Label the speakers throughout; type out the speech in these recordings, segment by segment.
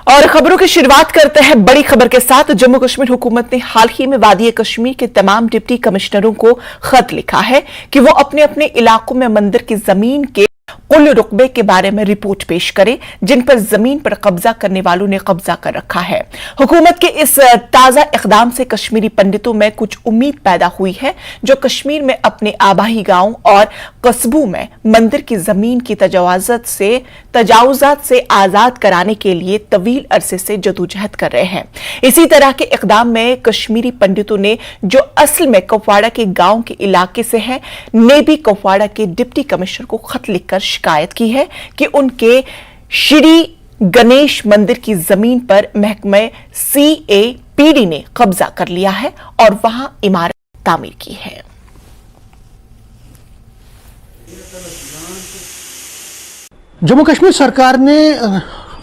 Speaker 1: और खबरों की शुरुआत करते हैं बड़ी खबर के साथ। जम्मू कश्मीर हुकूमत ने हाल ही में वादी कश्मीर के तमाम डिप्टी कमिश्नरों को खत लिखा है कि वो अपने अपने इलाकों में मंदिर की जमीन के कुल रुकबे के बारे में रिपोर्ट पेश करें जिन पर जमीन पर कब्जा करने वालों ने कब्जा कर रखा है। हुकूमत के इस ताजा इकदाम से कश्मीरी पंडितों में कुछ उम्मीद पैदा हुई है जो कश्मीर में अपने आबाई गांव और कस्बों में मंदिर की जमीन की तजावुजात से आजाद कराने के लिए तवील अरसे से जदोजहद कर रहे हैं। इसी तरह के इकदाम में कश्मीरी पंडितों ने जो असल में कुपवाड़ा के गांव के इलाके से है ने भी कुपवाड़ा के डिप्टी कमिश्नर को खत लिखकर शिकायत की है कि उनके श्री गणेश मंदिर की जमीन पर महकमे CAPD ने कब्जा कर लिया है और वहां इमारत तामीर की है।
Speaker 2: जम्मू कश्मीर सरकार ने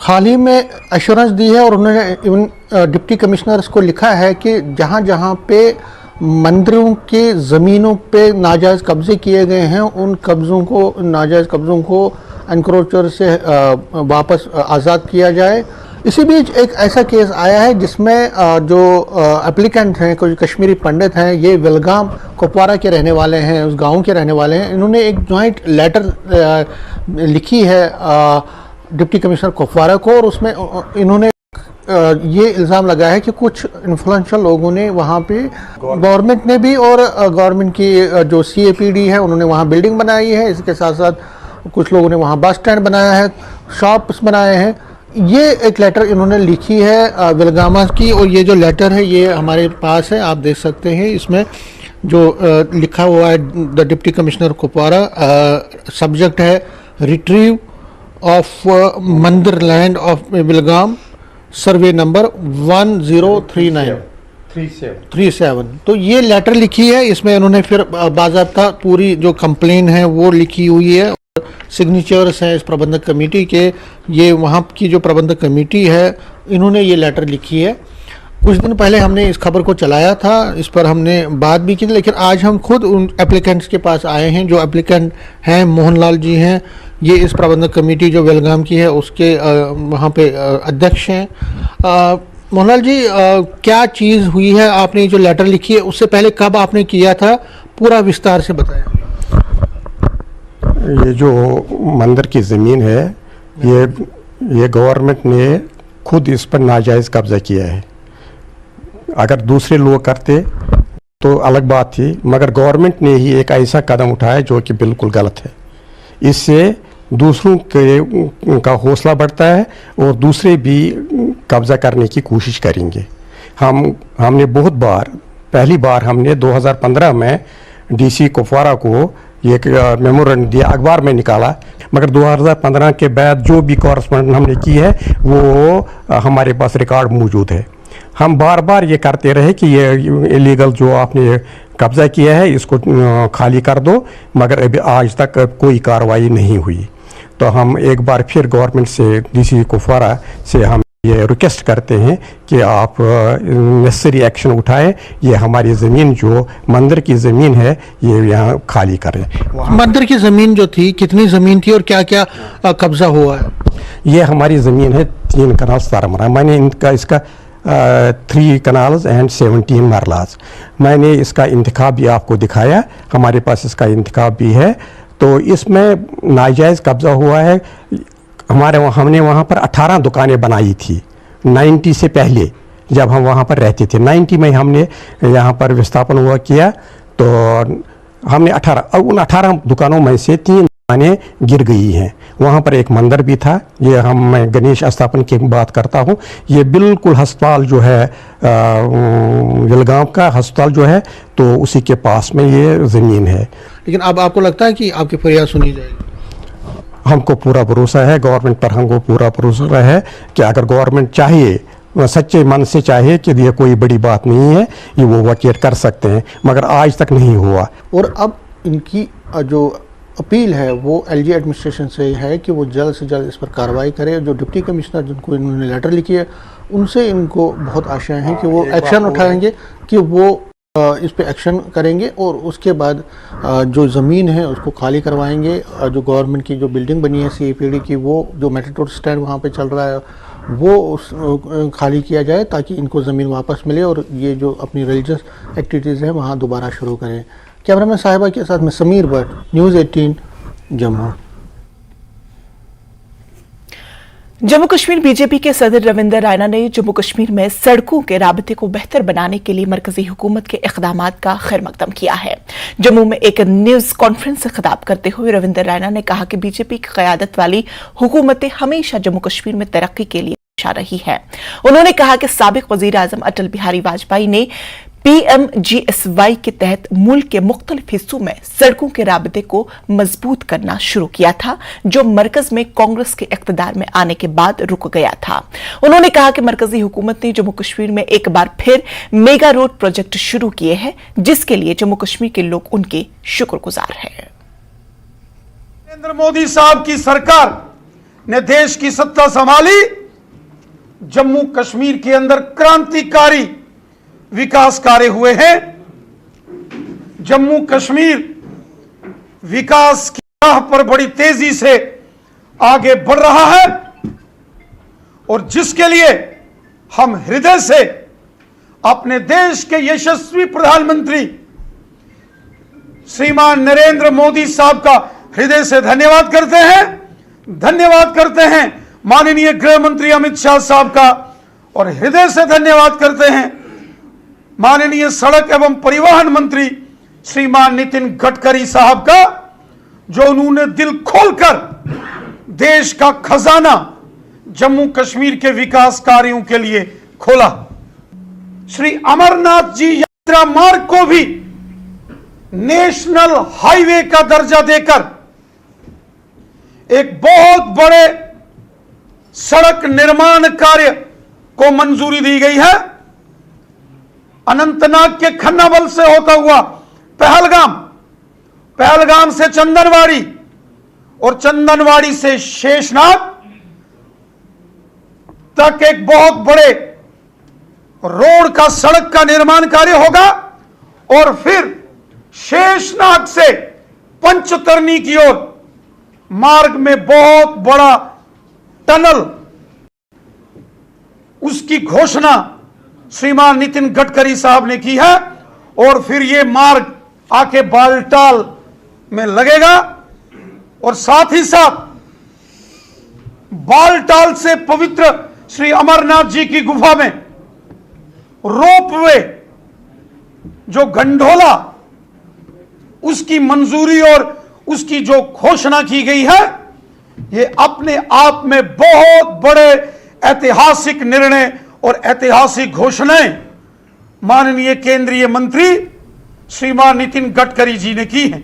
Speaker 2: हाल ही में एश्योरेंस दी है और उन्होंने इवन डिप्टी कमिश्नर्स को लिखा है कि जहां जहां पे मंदिरों के ज़मीनों पे नाजायज़ कब्जे किए गए हैं उन नाजायज़ कब्ज़ों को एनक्रोचर से वापस आज़ाद किया जाए। इसी बीच एक ऐसा केस आया है जिसमें जो एप्लीकेंट हैं, कुछ कश्मीरी पंडित हैं, ये विलगाम कुपवाड़ा के रहने वाले हैं, उस गांव के रहने वाले हैं। इन्होंने एक जॉइंट लेटर लिखी है डिप्टी कमिश्नर कुपवाड़ा को और उसमें इन्होंने ये इल्ज़ाम लगाया है कि कुछ इन्फ्लुएंशियल लोगों ने वहाँ पे गवर्नमेंट ने भी और गवर्नमेंट की जो CAPD है उन्होंने वहाँ बिल्डिंग बनाई है। इसके साथ साथ कुछ लोगों ने वहाँ बस स्टैंड बनाया है, शॉप्स बनाए हैं। ये एक लेटर इन्होंने लिखी है विलगामा की और ये जो लेटर है ये हमारे पास है, आप देख सकते हैं। इसमें जो लिखा हुआ है the deputy commissioner Kupwara, subject है रिट्रीव ऑफ मंदिर land of Vilgam, survey number 103937। तो ये लेटर लिखी है, इसमें उन्होंने फिर बाज़ाब्ता पूरी जो कंप्लेन है वो लिखी हुई है और सिग्नेचर्स हैं इस प्रबंधक कमेटी के। ये वहाँ की जो प्रबंधक कमेटी है इन्होंने ये लेटर लिखी है। कुछ दिन पहले हमने इस खबर को चलाया था, इस पर हमने बात भी की थी, लेकिन आज हम खुद उन एप्लीकेंट्स के पास आए हैं। जो एप्लीकेंट हैं मोहनलाल जी हैं, ये इस प्रबंधक कमेटी जो वेलगाम की है उसके वहाँ पे अध्यक्ष हैं। मोहनलाल जी, क्या चीज़ हुई है? आपने जो लेटर लिखी है उससे पहले कब आपने किया था, पूरा विस्तार से बताएं।
Speaker 3: ये जो मंदिर की ज़मीन है ये गवर्नमेंट ने खुद इस पर नाजायज़ कब्ज़ा किया है। अगर दूसरे लोग करते तो अलग बात थी, मगर गवर्नमेंट ने ही एक ऐसा कदम उठाया जो कि बिल्कुल गलत है। इससे दूसरों का हौसला बढ़ता है और दूसरे भी कब्ज़ा करने की कोशिश करेंगे। हमने बहुत बार, पहली बार हमने 2015 में DC कुपवाड़ा को एक मेमोरेंडम दिया, अखबार में निकाला, मगर 2015 के बाद जो भी कॉरेस्पॉन्डेंट हमने की है वो हमारे पास रिकॉर्ड मौजूद है। हम बार बार ये करते रहे कि ये इलीगल जो आपने कब्ज़ा किया है इसको खाली कर दो, मगर अभी आज तक कोई कार्रवाई नहीं हुई। तो हम एक बार फिर गवर्नमेंट से, DC कुपवाड़ा से हम ये रिक्वेस्ट करते हैं कि आप नेसेसरी एक्शन उठाएं, ये हमारी ज़मीन जो मंदिर की ज़मीन है ये यहाँ खाली करें।
Speaker 2: मंदिर की ज़मीन जो थी, कितनी ज़मीन थी और क्या क्या कब्ज़ा हुआ है?
Speaker 3: ये हमारी ज़मीन है 3 कनाल तारमरा। मैंने इसका 3 कनाल्स एंड 17 मरलाज। मैंने इसका इंतखाब भी आपको दिखाया, हमारे पास इसका इंतखाब भी है। तो इसमें नाजायज़ कब्ज़ा हुआ है। हमने वहाँ पर 18 दुकानें बनाई थी 90 से पहले, जब हम वहाँ पर रहते थे। 90 में हमने यहाँ पर विस्थापन हुआ किया, तो हमने 18 दुकानों में से 3 दुकानें गिर गई हैं। वहाँ पर एक मंदिर भी था, ये मैं गणेश स्थापन की बात करता हूँ। ये बिल्कुल अस्पताल जो है विलगाम का अस्पताल जो है, तो उसी के पास में ये ज़मीन है।
Speaker 2: लेकिन अब आपको लगता है कि आपकी फरियाद सुनी जाएगी?
Speaker 3: हमको पूरा भरोसा है गवर्नमेंट पर, हमको पूरा भरोसा है कि अगर गवर्नमेंट चाहिए, सच्चे मन से चाहे कि ये कोई बड़ी बात नहीं है, ये वो वकेट कर सकते हैं, मगर आज तक नहीं हुआ।
Speaker 2: और अब इनकी जो अपील है वो LG एडमिनिस्ट्रेशन से है कि वो जल्द से जल्द इस पर कार्रवाई करे। जो डिप्टी कमिश्नर जिनको इन्होंने लेटर लिखी है उनसे इनको बहुत आशाएं हैं कि वो एक्शन उठाएंगे, कि वो इस पे एक्शन करेंगे और उसके बाद जो ज़मीन है उसको खाली करवाएंगे। जो गवर्नमेंट की जो बिल्डिंग बनी है CAPD की, वो जो मेट्रो स्टैंड वहाँ पे चल रहा है वो खाली किया जाए ताकि इनको ज़मीन वापस मिले और ये जो अपनी रिलीजियस एक्टिविटीज़ हैं वहाँ दोबारा शुरू करें। कैमरामैन साहिबा के साथ में समीर भट्ट, न्यूज़ 18 जम्मू।
Speaker 1: जम्मू कश्मीर बीजेपी के सदर रविंदर रायना ने जम्मू कश्मीर में सड़कों के राबते को बेहतर बनाने के लिए मरकजी हुकूमत के इक़दामात का खैर मकदम किया है। जम्मू में एक न्यूज कॉन्फ्रेंस से खिताब करते हुए रविंदर रायना ने कहा कि बीजेपी की क़यादत वाली हुकूमतें हमेशा जम्मू कश्मीर में तरक्की के लिए रही है। उन्होंने कहा कि साबिक वजीर आजम अटल बिहारी वाजपेयी ने PMGSY के तहत मुल्क के मुख्तलिफ हिस्सों में सड़कों के राबते को मजबूत करना शुरू किया था, जो मरकज में कांग्रेस के इख्तिदार में आने के बाद रुक गया था। उन्होंने कहा कि मरकजी हुकूमत ने जम्मू कश्मीर में एक बार फिर मेगा रोड प्रोजेक्ट शुरू किए हैं, जिसके लिए जम्मू कश्मीर के लोग उनके शुक्रगुजार हैं।
Speaker 4: नरेंद्र मोदी साहब की सरकार ने देश की सत्ता संभाली, जम्मू कश्मीर के अंदर क्रांतिकारी विकास कार्य हुए हैं। जम्मू कश्मीर विकास की राह पर बड़ी तेजी से आगे बढ़ रहा है और जिसके लिए हम हृदय से अपने देश के यशस्वी प्रधानमंत्री श्रीमान नरेंद्र मोदी साहब का हृदय से धन्यवाद करते हैं। धन्यवाद करते हैं माननीय गृह मंत्री अमित शाह साहब का और हृदय से धन्यवाद करते हैं माननीय सड़क एवं परिवहन मंत्री श्रीमान नितिन गडकरी साहब का, जो उन्होंने दिल खोलकर देश का खजाना जम्मू कश्मीर के विकास कार्यों के लिए खोला। श्री अमरनाथ जी यात्रा मार्ग को भी नेशनल हाईवे का दर्जा देकर एक बहुत बड़े सड़क निर्माण कार्य को मंजूरी दी गई है। अनंतनाग के खन्नाबल से होता हुआ पहलगाम से चंदनवाड़ी और चंदनवाड़ी से शेषनाग तक एक बहुत बड़े रोड का सड़क का निर्माण कार्य होगा और फिर शेषनाग से पंचतरनी की ओर मार्ग में बहुत बड़ा टनल, उसकी घोषणा श्रीमान नितिन गडकरी साहब ने की है और फिर यह मार्ग आके बालटाल में लगेगा और साथ ही साथ बालटाल से पवित्र श्री अमरनाथ जी की गुफा में रोपवे जो गंडोला, उसकी मंजूरी और उसकी जो घोषणा की गई है, ये अपने आप में बहुत बड़े ऐतिहासिक निर्णय और ऐतिहासिक घोषणाएं माननीय केंद्रीय मंत्री श्रीमान नितिन गडकरी जी ने की हैं।